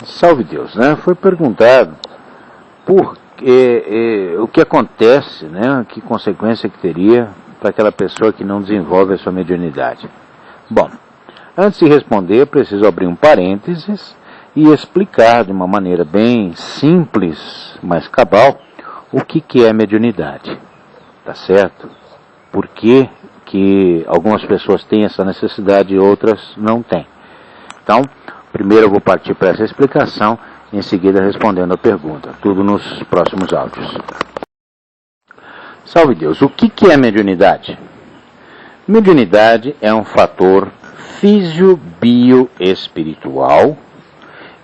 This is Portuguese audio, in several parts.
Salve Deus, né? Foi perguntado o que acontece, né? Que consequência que teria para aquela pessoa que não desenvolve a sua mediunidade. Bom, antes de responder, preciso abrir um parênteses e explicar de uma maneira bem simples, mas cabal, o que é mediunidade, tá certo? Por que algumas pessoas têm essa necessidade e outras não têm. Então, primeiro eu vou partir para essa explicação, e em seguida respondendo a pergunta. Tudo nos próximos áudios. Salve Deus, o que é mediunidade? Mediunidade é um fator físio-bio-espiritual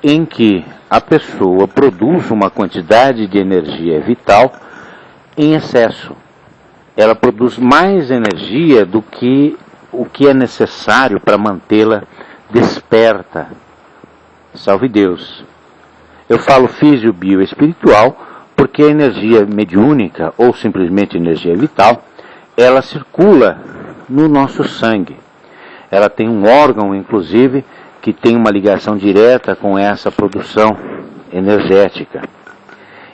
em que a pessoa produz uma quantidade de energia vital em excesso. Ela produz mais energia do que o que é necessário para mantê-la desperta. Salve Deus. Eu falo físio-bio-espiritual porque a energia mediúnica, ou simplesmente energia vital, ela circula no nosso sangue. Ela tem um órgão, inclusive, que tem uma ligação direta com essa produção energética.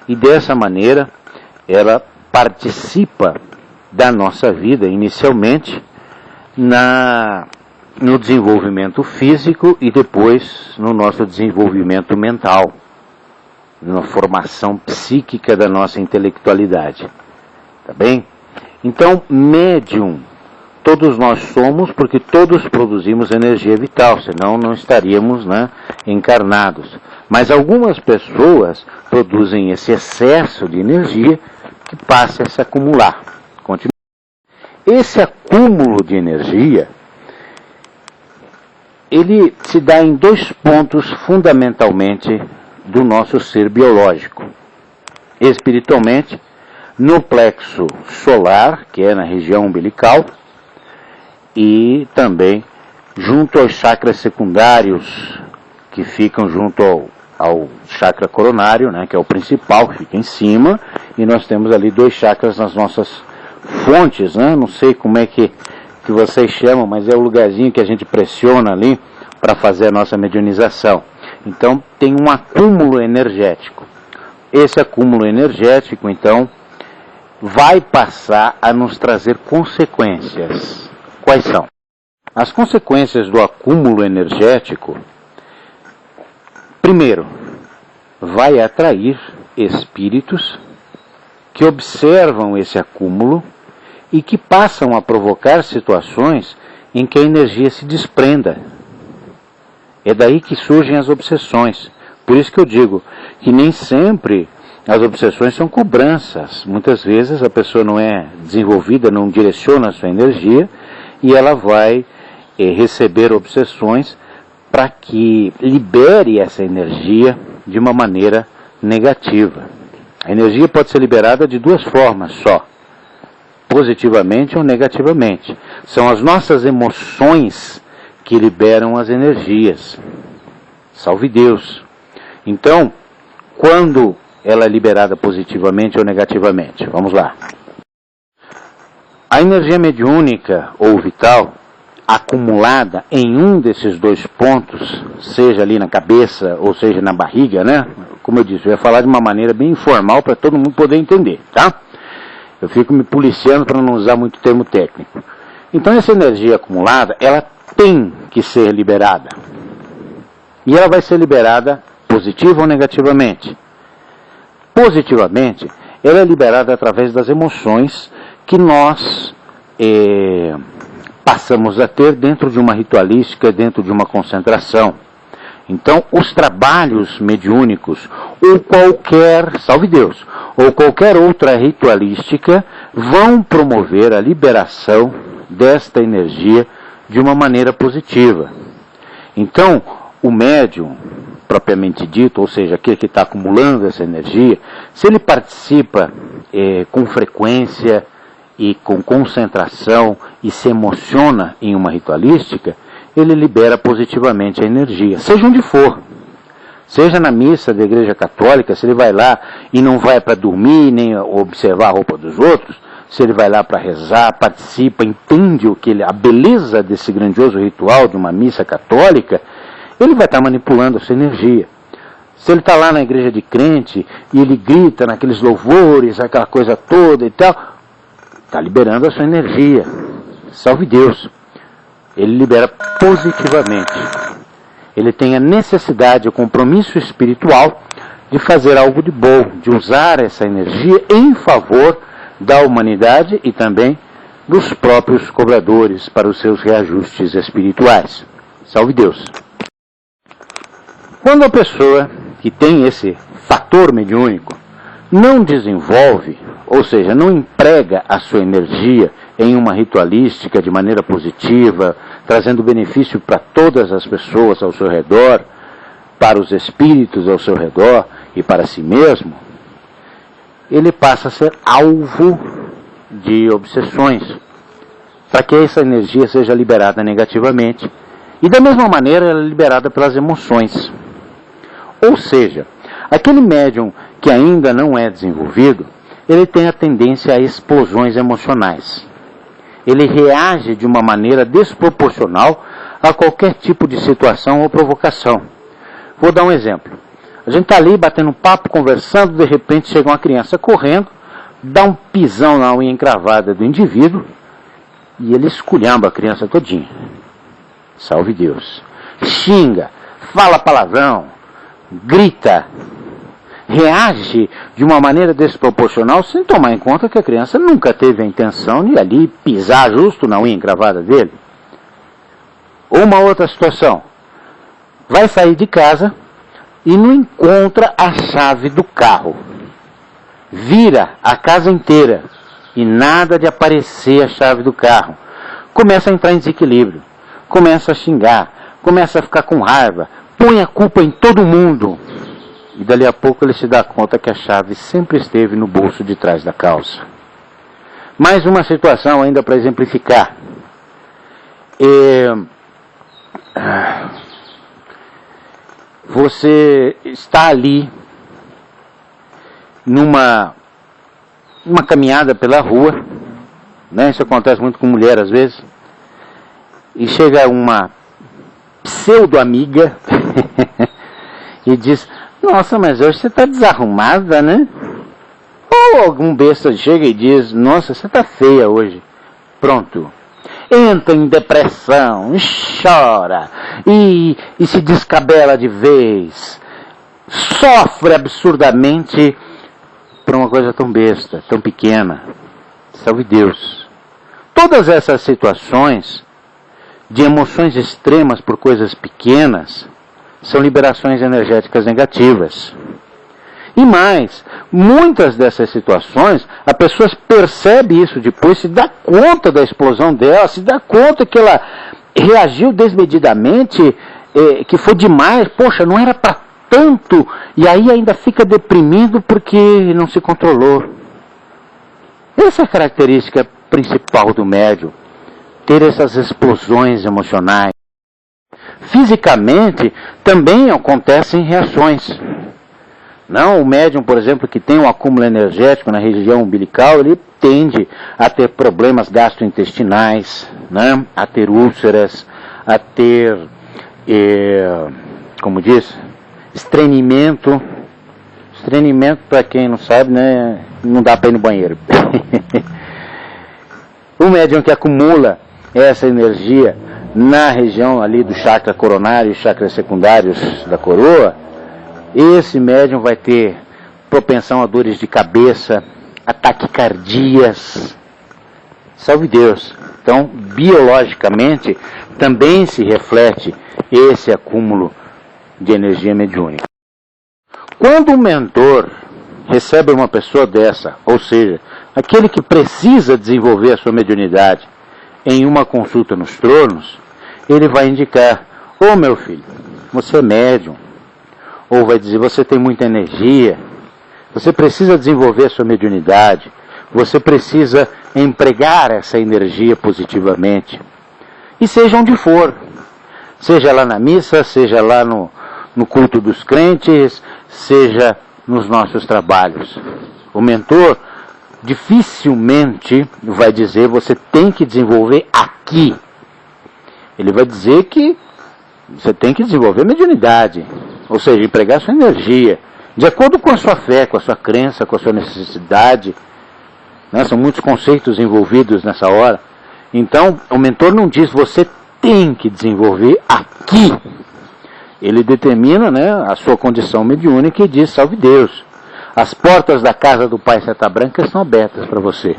E dessa maneira, ela participa da nossa vida, inicialmente, no desenvolvimento físico e depois no nosso desenvolvimento mental, na formação psíquica da nossa intelectualidade. Tá bem? Então, médium, todos nós somos, porque todos produzimos energia vital, senão não estaríamos, né, encarnados. Mas algumas pessoas produzem esse excesso de energia que passa a se acumular. Continua. Esse acúmulo de energia, ele se dá em dois pontos fundamentalmente do nosso ser biológico. Espiritualmente, no plexo solar, que é na região umbilical, e também junto aos chakras secundários, que ficam junto ao chakra coronário, né, que é o principal, que fica em cima, e nós temos ali dois chakras nas nossas fontes, né? Não sei como é que vocês chamam, mas é o lugarzinho que a gente pressiona ali para fazer a nossa mediunização. Então tem um acúmulo energético. Esse acúmulo energético, então, vai passar a nos trazer consequências. Quais são? As consequências do acúmulo energético, primeiro, vai atrair espíritos que observam esse acúmulo e que passam a provocar situações em que a energia se desprenda. É daí que surgem as obsessões. Por isso que eu digo que nem sempre as obsessões são cobranças. Muitas vezes a pessoa não é desenvolvida, não direciona a sua energia e ela vai receber obsessões para que libere essa energia de uma maneira negativa. A energia pode ser liberada de duas formas só, positivamente ou negativamente. São as nossas emoções que liberam as energias. Salve Deus. Então, quando ela é liberada positivamente ou negativamente? Vamos lá. A energia mediúnica ou vital acumulada em um desses dois pontos, seja ali na cabeça ou seja na barriga, né? Como eu disse, eu ia falar de uma maneira bem informal para todo mundo poder entender, tá? Eu fico me policiando para não usar muito termo técnico. Então essa energia acumulada, ela tem que ser liberada. E ela vai ser liberada positiva ou negativamente. Positivamente, ela é liberada através das emoções que nós passamos a ter dentro de uma ritualística, dentro de uma concentração. Então, os trabalhos mediúnicos, ou qualquer, salve Deus, ou qualquer outra ritualística, vão promover a liberação desta energia de uma maneira positiva. Então, o médium, propriamente dito, ou seja, aquele que está acumulando essa energia, se ele participa com frequência e com concentração e se emociona em uma ritualística, ele libera positivamente a energia, seja onde for. Seja na missa da Igreja Católica, se ele vai lá e não vai para dormir, nem observar a roupa dos outros, se ele vai lá para rezar, participa, entende a beleza desse grandioso ritual de uma missa católica, ele vai estar manipulando essa energia. Se ele está lá na igreja de crente e ele grita naqueles louvores, aquela coisa toda e tal, está liberando a sua energia. Salve Deus. Ele libera positivamente. Ele tem a necessidade, o compromisso espiritual de fazer algo de bom, de usar essa energia em favor da humanidade e também dos próprios cobradores para os seus reajustes espirituais. Salve Deus. Quando a pessoa que tem esse fator mediúnico não desenvolve, ou seja, não emprega a sua energia em uma ritualística de maneira positiva, trazendo benefício para todas as pessoas ao seu redor, para os espíritos ao seu redor e para si mesmo, ele passa a ser alvo de obsessões, para que essa energia seja liberada negativamente. E da mesma maneira ela é liberada pelas emoções. Ou seja, aquele médium que ainda não é desenvolvido, ele tem a tendência a explosões emocionais. Ele reage de uma maneira desproporcional a qualquer tipo de situação ou provocação. Vou dar um exemplo. A gente está ali batendo um papo, conversando, de repente chega uma criança correndo, dá um pisão na unha encravada do indivíduo e ele esculhamba a criança todinha. Salve Deus. Xinga, fala palavrão, grita, reage de uma maneira desproporcional sem tomar em conta que a criança nunca teve a intenção de ali pisar justo na unha encravada dele. Ou uma outra situação. Vai sair de casa e não encontra a chave do carro. Vira a casa inteira e nada de aparecer a chave do carro. Começa a entrar em desequilíbrio, começa a xingar, começa a ficar com raiva, põe a culpa em todo mundo. E dali a pouco ele se dá conta que a chave sempre esteve no bolso de trás da calça. Mais uma situação ainda para exemplificar. Você está ali numa caminhada pela rua, né? Isso acontece muito com mulher às vezes, e chega uma pseudo-amiga e diz: nossa, mas hoje você está desarrumada, né? Ou algum besta chega e diz: nossa, você está feia hoje. Pronto. Entra em depressão, chora e se descabela de vez. Sofre absurdamente por uma coisa tão besta, tão pequena. Salve Deus. Todas essas situações de emoções extremas por coisas pequenas são liberações energéticas negativas. E mais, muitas dessas situações, a pessoa percebe isso depois, se dá conta da explosão dela, se dá conta que ela reagiu desmedidamente, que foi demais, poxa, não era para tanto, e aí ainda fica deprimido porque não se controlou. Essa é a característica principal do médium, ter essas explosões emocionais. Fisicamente, também acontecem reações. Não, o médium, por exemplo, que tem um acúmulo energético na região umbilical, ele tende a ter problemas gastrointestinais, né? A ter úlceras, a ter, como diz, estranimento. Estranimento, para quem não sabe, né? Não dá para ir no banheiro. O médium que acumula essa energia na região ali do chakra coronário e chakras secundários da coroa, esse médium vai ter propensão a dores de cabeça, a taquicardias. Salve Deus. Então, biologicamente, também se reflete esse acúmulo de energia mediúnica. Quando o mentor recebe uma pessoa dessa, ou seja, aquele que precisa desenvolver a sua mediunidade em uma consulta nos tronos, ele vai indicar: ô meu filho, você é médium. Ou vai dizer: você tem muita energia, você precisa desenvolver a sua mediunidade, você precisa empregar essa energia positivamente. E seja onde for, seja lá na missa, seja lá no culto dos crentes, seja nos nossos trabalhos. O mentor dificilmente vai dizer: você tem que desenvolver aqui. Ele vai dizer que você tem que desenvolver mediunidade. ou seja, empregar sua energia de acordo com a sua fé, com a sua crença, com a sua necessidade, né? São muitos conceitos envolvidos nessa hora. Então, o mentor não diz, você tem que desenvolver aqui. Ele determina, né, a sua condição mediúnica e diz, salve Deus. As portas da casa do Pai Seta Branca estão abertas para você.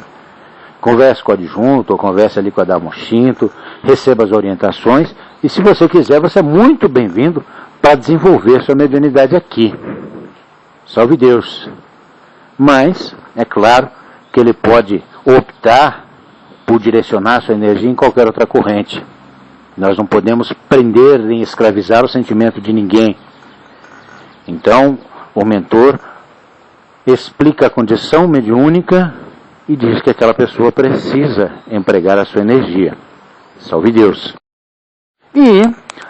Converse com o adjunto, ou converse ali com a Damochinto, receba as orientações, e se você quiser, você é muito bem-vindo para desenvolver sua mediunidade aqui. Salve Deus. Mas, é claro que ele pode optar por direcionar sua energia em qualquer outra corrente. Nós não podemos prender nem escravizar o sentimento de ninguém. Então, o mentor explica a condição mediúnica e diz que aquela pessoa precisa empregar a sua energia. Salve Deus. E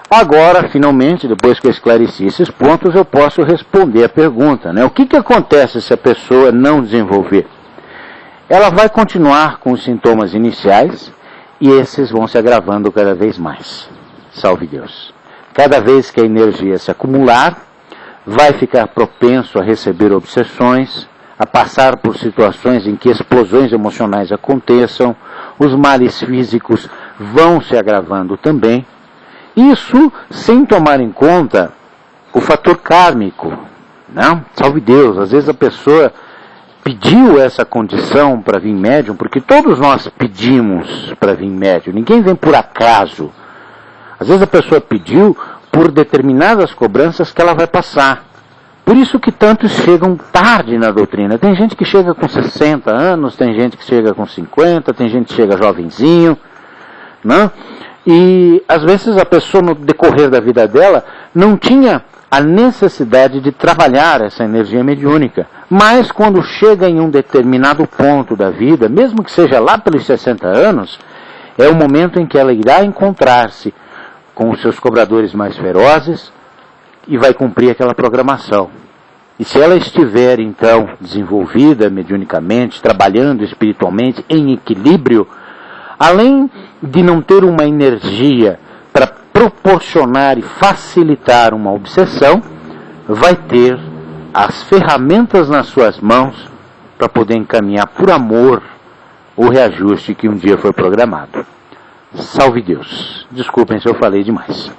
agora, finalmente, depois que eu esclareci esses pontos, eu posso responder a pergunta, né? O que acontece se a pessoa não desenvolver? Ela vai continuar com os sintomas iniciais e esses vão se agravando cada vez mais. Salve Deus. Cada vez que a energia se acumular, vai ficar propenso a receber obsessões, a passar por situações em que explosões emocionais aconteçam, os males físicos vão se agravando também. Isso sem tomar em conta o fator kármico, né? Salve Deus, às vezes a pessoa pediu essa condição para vir médium, porque todos nós pedimos para vir médium, ninguém vem por acaso. Às vezes a pessoa pediu por determinadas cobranças que ela vai passar. Por isso que tantos chegam tarde na doutrina. Tem gente que chega com 60 anos, tem gente que chega com 50, tem gente que chega jovenzinho, né? E às vezes a pessoa no decorrer da vida dela não tinha a necessidade de trabalhar essa energia mediúnica. Mas quando chega em um determinado ponto da vida, mesmo que seja lá pelos 60 anos, é o momento em que ela irá encontrar-se com os seus cobradores mais ferozes e vai cumprir aquela programação. E se ela estiver então desenvolvida mediunicamente, trabalhando espiritualmente, em equilíbrio, além de não ter uma energia para proporcionar e facilitar uma obsessão, vai ter as ferramentas nas suas mãos para poder encaminhar por amor o reajuste que um dia foi programado. Salve Deus. Desculpem se eu falei demais.